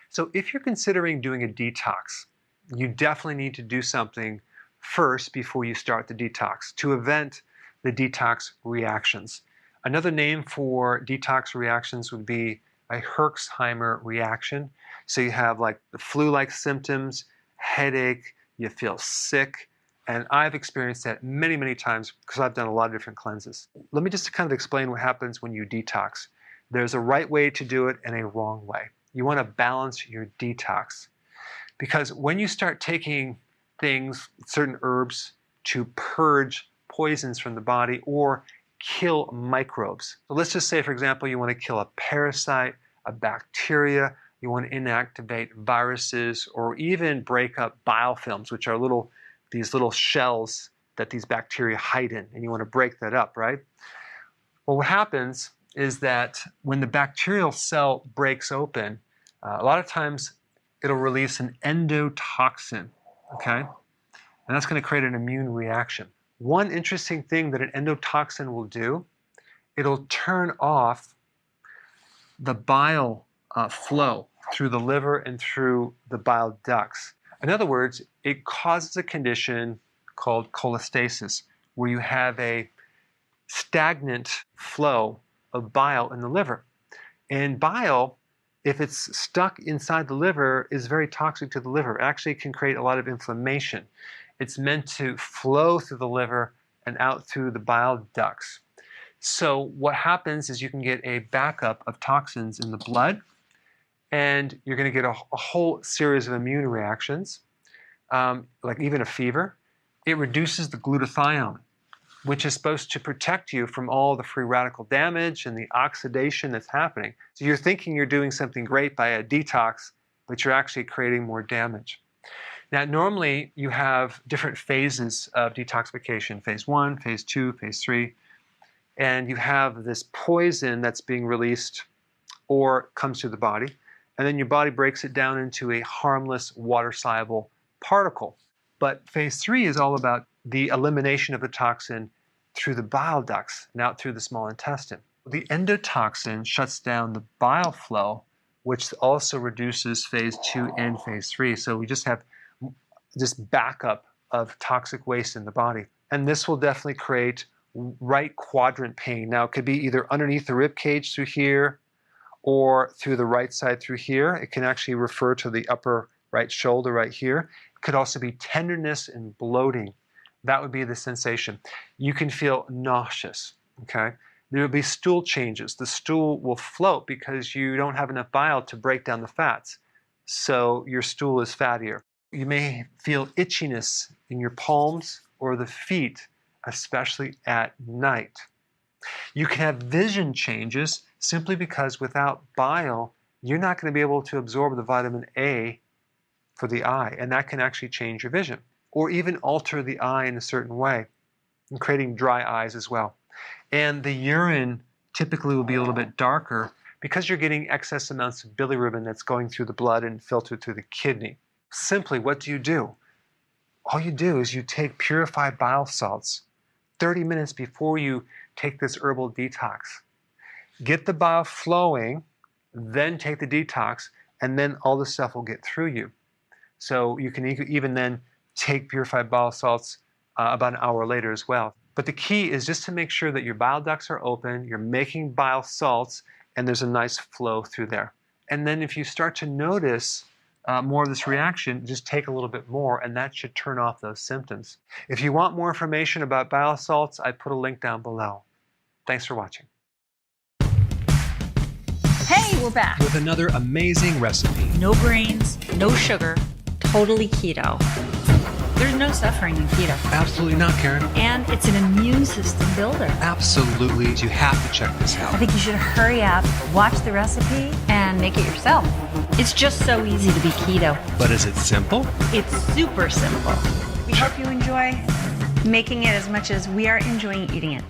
So if you're considering doing a detox, you definitely need to do something first before you start the detox to prevent the detox reactions. Another name for detox reactions would be a Herxheimer reaction. So you have like the flu-like symptoms, headache, you feel sick, and I've experienced that many, many times because I've done a lot of different cleanses. Let me just kind of explain what happens when you detox. There's a right way to do it and a wrong way. You want to balance your detox because when you start taking things, certain herbs, to purge poisons from the body or kill microbes. So let's just say, for example, you want to kill a parasite, a bacteria, you want to inactivate viruses, or even break up biofilms, which are these little shells that these bacteria hide in, and you want to break that up, right? Well, what happens is that when the bacterial cell breaks open, a lot of times it'll release an endotoxin, okay? And that's going to create an immune reaction. One interesting thing that an endotoxin will do, it'll turn off the bile flow through the liver and through the bile ducts. In other words, it causes a condition called cholestasis, where you have a stagnant flow of bile in the liver. And bile, if it's stuck inside the liver, is very toxic to the liver. It actually can create a lot of inflammation. It's meant to flow through the liver and out through the bile ducts. So what happens is you can get a backup of toxins in the blood, and you're going to get a whole series of immune reactions, like even a fever. It reduces the glutathione, which is supposed to protect you from all the free radical damage and the oxidation that's happening. So you're thinking you're doing something great by a detox, but you're actually creating more damage. Now, normally you have different phases of detoxification, phase 1, phase 2, phase 3, and you have this poison that's being released or comes to the body, and then your body breaks it down into a harmless water-soluble particle. But phase 3 is all about the elimination of the toxin through the bile ducts and out through the small intestine. The endotoxin shuts down the bile flow, which also reduces phase 2 and phase 3. So we just have this backup of toxic waste in the body. And this will definitely create right quadrant pain. Now, it could be either underneath the rib cage through here or through the right side through here. It can actually refer to the upper right shoulder right here. It could also be tenderness and bloating. That would be the sensation. You can feel nauseous, okay? There will be stool changes. The stool will float because you don't have enough bile to break down the fats. So your stool is fattier. You may feel itchiness in your palms or the feet, especially at night. You can have vision changes simply because without bile, you're not going to be able to absorb the vitamin A for the eye, and that can actually change your vision or even alter the eye in a certain way, and creating dry eyes as well. And the urine typically will be a little bit darker because you're getting excess amounts of bilirubin that's going through the blood and filtered through the kidney. Simply, what do? All you do is you take purified bile salts 30 minutes before you take this herbal detox. Get the bile flowing, then take the detox, and then all the stuff will get through you. So you can even then take purified bile salts about an hour later as well. But the key is just to make sure that your bile ducts are open, you're making bile salts, and there's a nice flow through there. And then if you start to notice more of this reaction, just take a little bit more, and that should turn off those symptoms. If you want more information about bile salts, I put a link down below. Thanks for watching. Hey, we're back. With another amazing recipe. No grains, no sugar, totally keto. There's no suffering in keto. Absolutely not, Karen. And it's an immune system builder. Absolutely. You have to check this out. I think you should hurry up, watch the recipe, and make it yourself. It's just so easy to be keto. But is it simple? It's super simple. We hope you enjoy making it as much as we are enjoying eating it.